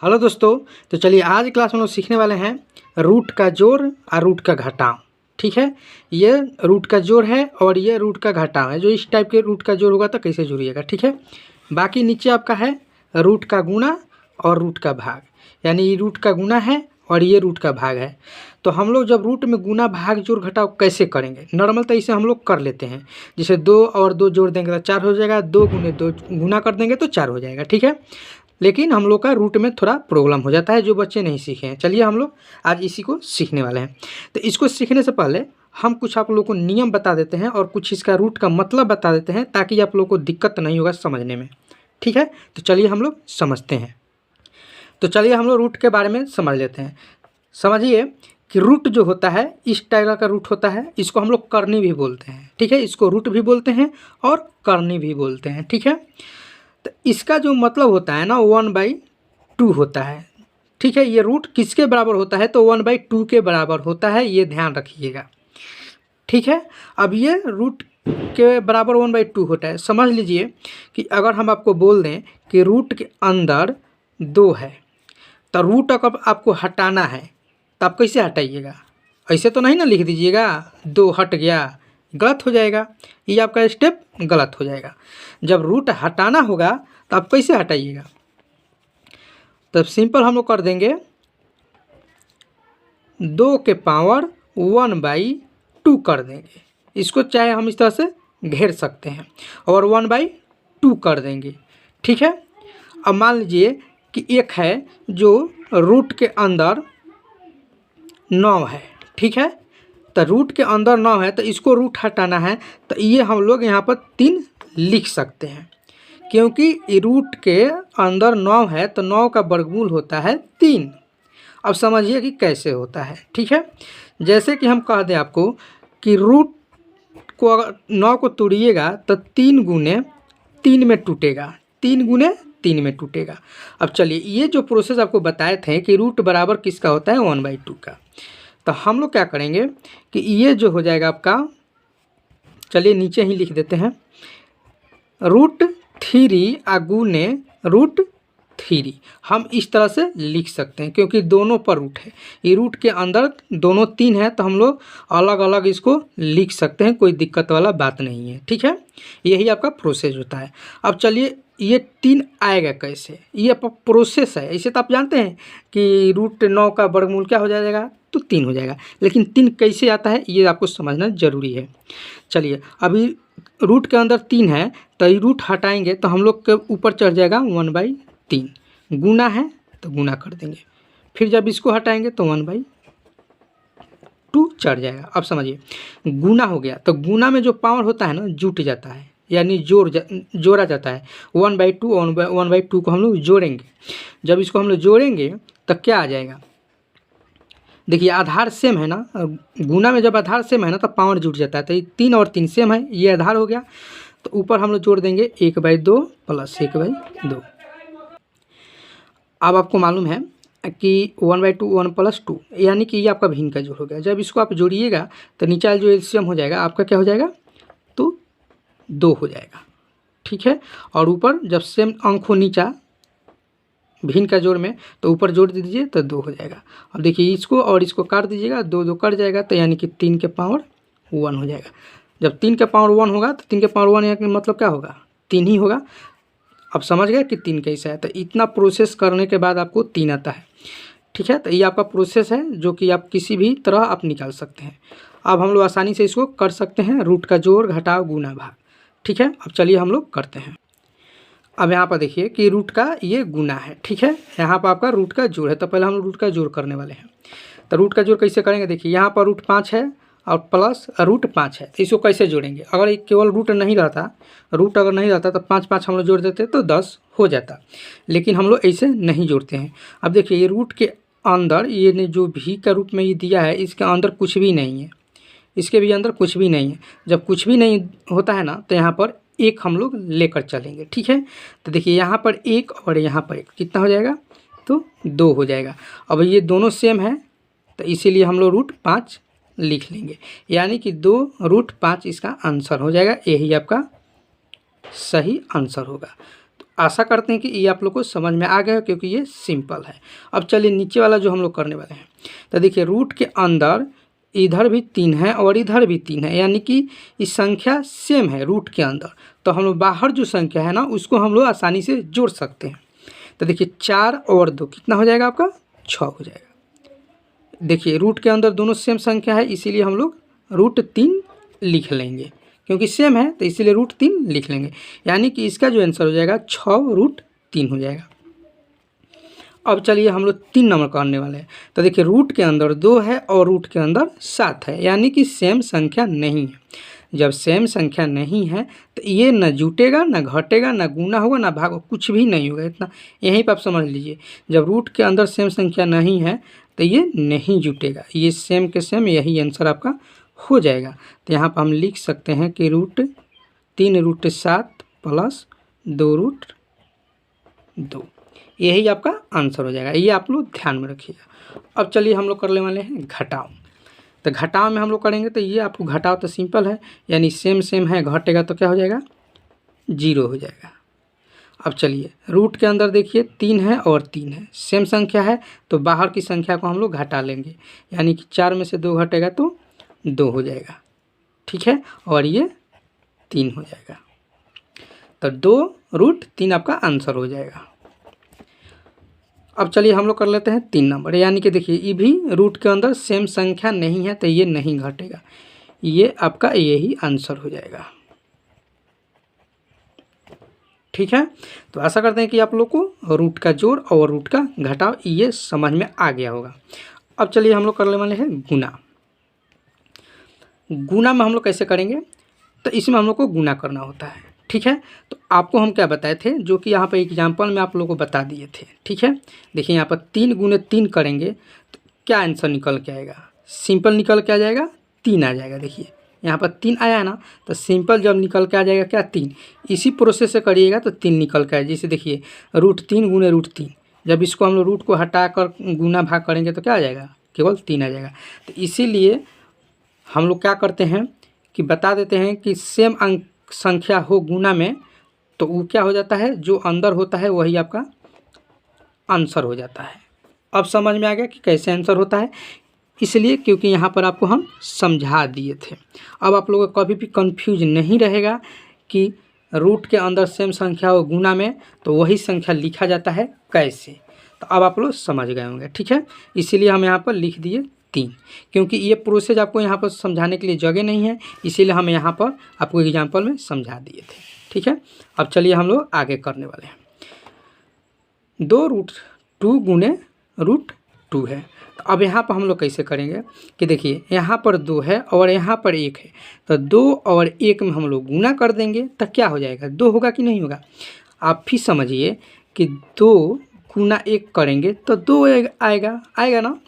Hello दोस्तों। तो चलिए आज क्लास में लोग सीखने वाले हैं रूट का जोड़ और रूट का घटाव। ठीक है, ये रूट का जोड़ है और ये रूट का घटाव है। जो इस टाइप के रूट का जोड़ होगा तो कैसे जुड़िएगा। ठीक है, बाकी नीचे आपका है रूट का गुना और रूट का भाग, यानी ये रूट का गुना है और ये रूट का भाग है। तो हम लोग जब रूट में गुना भाग जोड़ घटाव कैसे करेंगे, नॉर्मल तो इसे हम लोग कर लेते हैं। जैसे 2 और 2 जोड़ देंगे तो 4 हो जाएगा, 2 गुने 2 गुना कर देंगे तो 4 हो जाएगा। ठीक है, लेकिन हम लोग का रूट में थोड़ा प्रॉब्लम हो जाता है, जो बच्चे नहीं सीखे हैं। चलिए हम लोग आज इसी को सीखने वाले हैं। तो इसको सीखने से पहले हम कुछ आप लोग को नियम बता देते हैं और कुछ इसका रूट का मतलब बता देते हैं, ताकि आप लोग को दिक्कत नहीं होगा समझने में। ठीक है, तो चलिए हम लोग समझते हैं। तो चलिए हम लोग रूट के बारे में समझ लेते हैं। समझिए कि रूट जो होता है इस टाइप का रूट होता है, इसको हम लोग करनी भी बोलते हैं। ठीक है, इसको रूट भी बोलते हैं और करनी भी बोलते हैं। ठीक है, तो इसका जो मतलब होता है ना 1/2 होता है। ठीक है, ये रूट किसके बराबर होता है तो 1/2 के बराबर होता है, ये ध्यान रखिएगा। ठीक है, अब ये रूट के बराबर 1/2 होता है। समझ लीजिए कि अगर हम आपको बोल दें कि रूट के अंदर 2 है, तो रूट अगर आपको हटाना है तो आप कैसे हटाइएगा। ऐसे तो नहीं ना लिख दीजिएगा 2 हट गया, गलत हो जाएगा, ये आपका स्टेप गलत हो जाएगा। जब रूट हटाना होगा तो आप कैसे हटाइएगा, तब सिंपल हम लोग कर देंगे 2 के पावर 1/2 कर देंगे। इसको चाहे हम इस तरह से घेर सकते हैं और 1/2 कर देंगे। ठीक है, अब मान लीजिए कि एक है जो रूट के अंदर 9 है। ठीक है, तो रूट के अंदर 9 है तो इसको रूट हटाना है, तो ये हम लोग यहाँ पर 3 लिख सकते हैं, क्योंकि रूट के अंदर 9 है तो 9 का वर्गमूल होता है 3। अब समझिए कि कैसे होता है। ठीक है, जैसे कि हम कह दें आपको कि रूट को अगर 9 को तोड़िएगा तो 3 गुने 3 में टूटेगा, 3 गुने 3 में टूटेगा। अब चलिए ये जो प्रोसेस आपको बताए थे कि रूट बराबर किसका होता है 1/2 का, तो हम लोग क्या करेंगे कि ये जो हो जाएगा आपका, चलिए नीचे ही लिख देते हैं √3 गुने √3। हम इस तरह से लिख सकते हैं क्योंकि दोनों पर रूट है। ये रूट के अंदर दोनों 3 है तो हम लोग अलग अलग इसको लिख सकते हैं, कोई दिक्कत वाला बात नहीं है। ठीक है, यही आपका प्रोसेस होता है। अब चलिए ये 3 आएगा कैसे, ये प्रोसेस है। इसे तो आप जानते हैं कि √9 का वर्गमूल क्या हो जाएगा तो 3 हो जाएगा, लेकिन 3 कैसे आता है ये आपको समझना ज़रूरी है। चलिए अभी रूट के अंदर 3 है तो ये रूट हटाएंगे तो हम लोग के ऊपर चढ़ जाएगा 1/3। गुना है तो गुना कर देंगे, फिर जब इसको हटाएंगे तो 1/2 चढ़ जाएगा। अब समझिए गुना हो गया तो गुना में जो पावर होता है ना जुट जाता है, यानी जोड़ा जाता है। 1/2 को हम लोग जोड़ेंगे, जब इसको हम लोग जोड़ेंगे तो क्या आ जाएगा, देखिए आधार सेम है ना, गुना में जब आधार सेम है ना तो पावर जुट जाता है। तो ये 3 और 3 सेम है, ये आधार हो गया, तो ऊपर हम लोग जोड़ देंगे 1/2 प्लस 1/2। अब आपको मालूम है कि 1/2 1 + 2, यानी कि ये आपका भिन्न का जोड़ हो गया। जब इसको आप जोड़िएगा तो नीचे जो एलसीएम हो जाएगा आपका क्या हो जाएगा तो 2 हो जाएगा। ठीक है, और ऊपर जब सेम अंक हो नीचा भिन्न का जोड़ में तो ऊपर जोड़ दीजिए तो 2 हो जाएगा। अब देखिए इसको और इसको काट दीजिएगा, 2 2 कट जाएगा, तो यानी कि 3 के पावर 1 हो जाएगा। जब 3 के पावर 1 होगा तो 3 के पावर 1 यानी मतलब क्या होगा 3 ही होगा। अब समझ गए कि 3 कैसा है। तो इतना प्रोसेस करने के बाद आपको 3 आता है। ठीक है, तो ये आपका प्रोसेस है जो कि आप किसी भी तरह आप निकाल सकते हैं। अब हम लोग आसानी से इसको कर सकते हैं, रूट का जोड़ घटाव गुना भाग। ठीक है, अब चलिए हम लोग करते हैं। अब यहाँ पर देखिए कि रूट का ये गुना है। ठीक है, यहाँ पर आपका रूट का जोड़ है, तो पहले हम रूट का जोड़ करने वाले हैं। तो रूट का जोड़ कैसे करेंगे, देखिए यहाँ पर √5 है और प्लस √5 है, तो इसको कैसे जोड़ेंगे। अगर केवल रूट नहीं रहता, रूट अगर नहीं रहता तो 5 5 हम लोग जोड़ देते तो 10 हो जाता, लेकिन हम लोग ऐसे नहीं जोड़ते हैं। अब देखिए ये रूट के अंदर ये ने जो भी का रूप में ये दिया है, इसके अंदर कुछ भी नहीं है, इसके भी अंदर कुछ भी नहीं है। जब कुछ भी नहीं होता है ना तो यहाँ पर 1 हम लोग लेकर चलेंगे। ठीक है, तो देखिए यहाँ पर 1 और यहाँ पर 1 कितना हो जाएगा तो 2 हो जाएगा। अब ये दोनों सेम है तो इसीलिए हम लोग √5 लिख लेंगे, यानी कि 2 √5 इसका आंसर हो जाएगा। यही आपका सही आंसर होगा। तो आशा करते हैं कि ये आप लोग को समझ में आ गया हो, क्योंकि ये सिंपल है। अब चलिए नीचे वाला जो हम लोग करने वाले हैं, तो देखिए रूट के अंदर इधर भी 3 है और इधर भी 3 है, यानी कि इस संख्या सेम है रूट के अंदर, तो हम लोग बाहर जो संख्या है ना उसको हम लोग आसानी से जोड़ सकते हैं। तो देखिए 4 और 2 कितना हो जाएगा आपका, 6 हो जाएगा। देखिए रूट के अंदर दोनों सेम संख्या है, इसीलिए हम लोग रूट 3 लिख लेंगे, क्योंकि सेम है तो इसीलिए रूट 3 लिख लेंगे, यानी कि इसका जो आंसर हो जाएगा 6 रूट 3 हो जाएगा। अब चलिए हम लोग 3 नंबर करने वाले हैं। तो देखिए रूट के अंदर 2 है और रूट के अंदर 7 है, यानी कि सेम संख्या नहीं है। जब सेम संख्या नहीं है तो ये न जुटेगा न घटेगा न गुना होगा न भाग, कुछ भी नहीं होगा। इतना यहीं पर आप समझ लीजिए, जब रूट के अंदर सेम संख्या नहीं है तो ये नहीं जुटेगा, ये सेम के सेम यही आंसर आपका हो जाएगा। तो यहाँ पर हम लिख सकते हैं कि रूट 3 रूट 7 प्लस 2 रूट 2, यही आपका आंसर हो जाएगा। ये आप लोग ध्यान में रखिएगा। अब चलिए हम लोग करने वाले हैं घटाव। तो घटाव में हम लोग करेंगे तो ये आपको घटाव तो सिंपल है, यानी सेम सेम है, घटेगा तो क्या हो जाएगा, 0 हो जाएगा। अब चलिए रूट के अंदर देखिए 3 है और 3 है, सेम संख्या है, तो बाहर की संख्या को हम लोग घटा लेंगे, यानी कि 4 में से 2 घटेगा तो 2 हो जाएगा, ठीक है, और ये 3 हो जाएगा। तो 2 रूट 3 आपका आंसर हो जाएगा। अब चलिए हम लोग कर लेते हैं 3 नंबर, यानी कि देखिए ये भी रूट के अंदर सेम संख्या नहीं है तो ये नहीं घटेगा, ये आपका यही आंसर हो जाएगा, ठीक है। तो आशा करते हैं कि आप लोग को रूट का जोड़ और रूट का घटाव ये समझ में आ गया होगा। अब चलिए हम लोग करने वाले हैं गुना। गुना में हम लोग कैसे करेंगे, तो इसमें हम लोग को गुना करना होता है, ठीक है। तो आपको हम क्या बताए थे, जो कि यहाँ पर एग्जाम्पल में आप लोगों को बता दिए थे, ठीक है। देखिए यहाँ पर 3 गुने 3 करेंगे तो क्या आंसर निकल के आएगा, सिंपल निकल के आ जाएगा, 3 आ जाएगा। देखिए यहाँ पर 3 आया है ना, तो सिंपल जब निकल के आ जाएगा क्या, 3। इसी प्रोसेस से करिएगा तो 3 निकल के आए। जैसे देखिए रूट 3 गुने रूट 3, जब इसको हम लोग रूट को हटा कर गुना भाग करेंगे तो क्या आ जाएगा, केवल 3 आ जाएगा। तो इसीलिए हम लोग क्या करते हैं कि बता देते हैं कि सेम अंक संख्या हो गुना में तो वो क्या हो जाता है, जो अंदर होता है वही आपका आंसर हो जाता है। अब समझ में आ गया कि कैसे आंसर होता है, इसलिए क्योंकि यहाँ पर आपको हम समझा दिए थे। अब आप लोगों को कभी भी कंफ्यूज नहीं रहेगा कि रूट के अंदर सेम संख्या हो गुना में तो वही संख्या लिखा जाता है कैसे, तो अब आप लोग समझ गए होंगे, ठीक है। इसीलिए हम यहाँ पर लिख दिए 3, क्योंकि ये प्रोसेस आपको यहाँ पर समझाने के लिए जगह नहीं है, इसीलिए हम यहाँ पर आपको एग्जाम्पल में समझा दिए थे, ठीक है। अब चलिए हम लोग आगे करने वाले हैं। 2 रूट 2 गुने रूट 2 है, तो अब यहाँ पर हम लोग कैसे करेंगे कि देखिए यहाँ पर 2 है और यहाँ पर 1 है, तो 2 और 1 में हम लोग गुना कर देंगे तो क्या हो जाएगा, 2 होगा कि नहीं होगा। आप फिर समझिए कि 2 गुना 1 करेंगे तो 2 आएगा ना।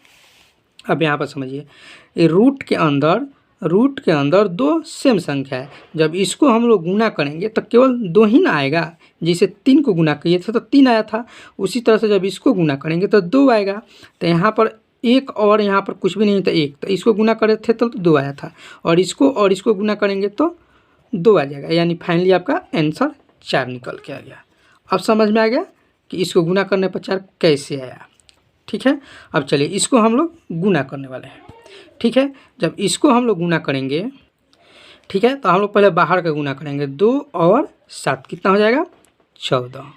अब यहाँ पर समझिए ये रूट के अंदर 2 सेम संख्या है, जब इसको हम लोग गुना करेंगे तो केवल 2 ही ना आएगा। जैसे 3 को गुना किए थे तो 3 आया था, उसी तरह से जब इसको गुना करेंगे तो 2 आएगा। तो यहाँ पर 1 और यहाँ पर कुछ भी नहीं था 1, तो इसको गुना करे थे तो 2 आया था, और इसको गुना करेंगे तो 2 आ जाएगा, यानी फाइनली आपका आंसर 4 निकल के आ गया। अब समझ में आ गया कि इसको गुना करने पर 4 कैसे आया, ठीक है। अब चलिए इसको हम लोग गुना करने वाले हैं, ठीक है। जब इसको हम लोग गुना करेंगे, ठीक है, तो हम लोग पहले बाहर का गुना करेंगे। 2 और 7 कितना हो जाएगा, 14।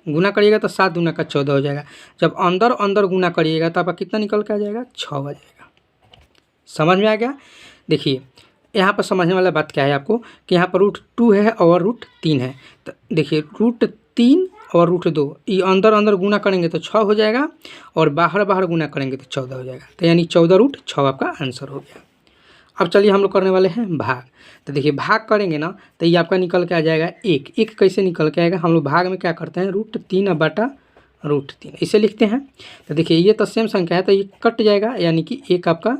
गुना करिएगा तो 7 दूना का 14 हो जाएगा। जब अंदर गुना करिएगा तो आपका कितना निकल के आ जाएगा, 6 आ जाएगा। समझ में आ गया। देखिए यहाँ पर समझने वाला बात क्या है आपको कि यहाँ पर रूट 2 है और रूट 3 है, तो देखिए रूट 3 और रूट 2 ये अंदर गुना करेंगे तो 6 हो जाएगा, और बाहर गुना करेंगे तो 14 हो जाएगा। तो यानी 14 रूट 6 आपका आंसर हो गया। अब चलिए हम लोग करने वाले हैं भाग। तो देखिए भाग करेंगे ना तो ये आपका निकल के आ जाएगा 1 कैसे निकल के आएगा, हम लोग भाग में क्या करते हैं, रूट 3 बटा रूट 3 इसे लिखते हैं। तो देखिए ये तो सेम संख्या है तो ये कट जाएगा, यानी कि 1 आपका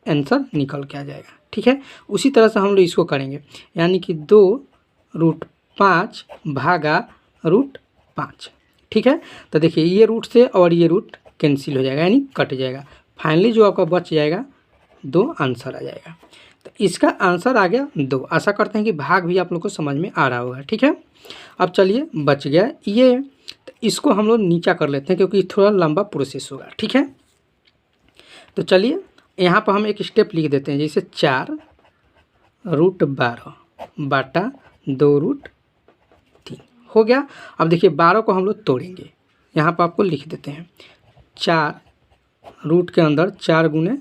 आंसर निकल के आ जाएगा, ठीक है। उसी तरह से हम लोग इसको करेंगे, यानी कि 2 रूट 5 भागा रूट 5, ठीक है। तो देखिए ये रूट से और ये रूट कैंसिल हो जाएगा, यानी कट जाएगा। फाइनली जो आपका बच जाएगा 2 आंसर आ जाएगा। तो इसका आंसर आ गया 2। आशा करते हैं कि भाग भी आप लोग को समझ में आ रहा होगा। ठीक है, अब चलिए बच गया ये, तो इसको हम लोग नीचा कर लेते हैं क्योंकि थोड़ा लंबा प्रोसेस होगा। ठीक है, तो चलिए यहाँ पर हम एक स्टेप लिख देते हैं, जैसे 4√12 बटा 2√3 हो गया। अब देखिए 12 को हम लोग तोड़ेंगे, यहाँ पर आपको लिख देते हैं 4 रूट के अंदर 4 गुने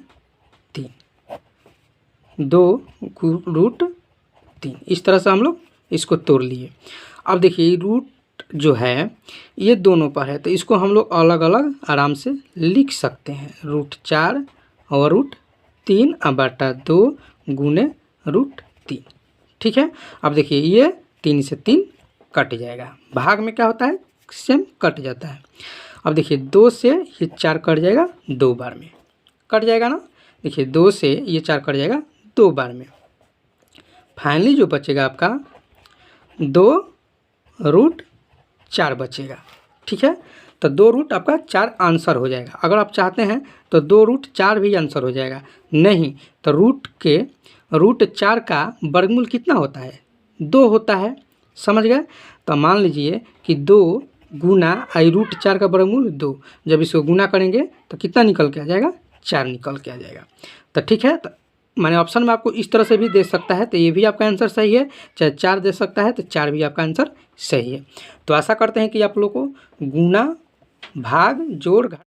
3 2√3, इस तरह से हम लोग इसको तोड़ लिए। अब देखिए रूट जो है ये दोनों पर है, तो इसको हम लोग अलग अलग आराम से लिख सकते हैं। √4 और √3 बटा 2 गुने √3। ठीक है, अब देखिए ये 3 से 3 कट जाएगा, भाग में क्या होता है सेम कट जाता है। अब देखिए 2 से ये 4 कट जाएगा 2 बार में, कट जाएगा ना। देखिए 2 से ये 4 कट जाएगा 2 बार में। फाइनली जो बचेगा आपका 2√4 बचेगा। ठीक है, तो 2 आपका 4 आंसर हो जाएगा। अगर आप चाहते हैं तो 2√4 भी आंसर हो जाएगा, नहीं तो √4 का वर्गमूल कितना होता है 2 होता है, समझ गए। तो मान लीजिए कि 2 गुना √4 का वर्गमूल 2, जब इसको गुना करेंगे तो कितना निकल के आ जाएगा 4 निकल के आ जाएगा। तो ठीक है, तो मैंने ऑप्शन में आपको इस तरह से भी दे सकता है, तो ये भी आपका आंसर सही है। चाहे 4 दे सकता है तो 4 भी आपका आंसर सही है। तो आशा करते हैं कि आप लोग को गुना, भाग, जोड़,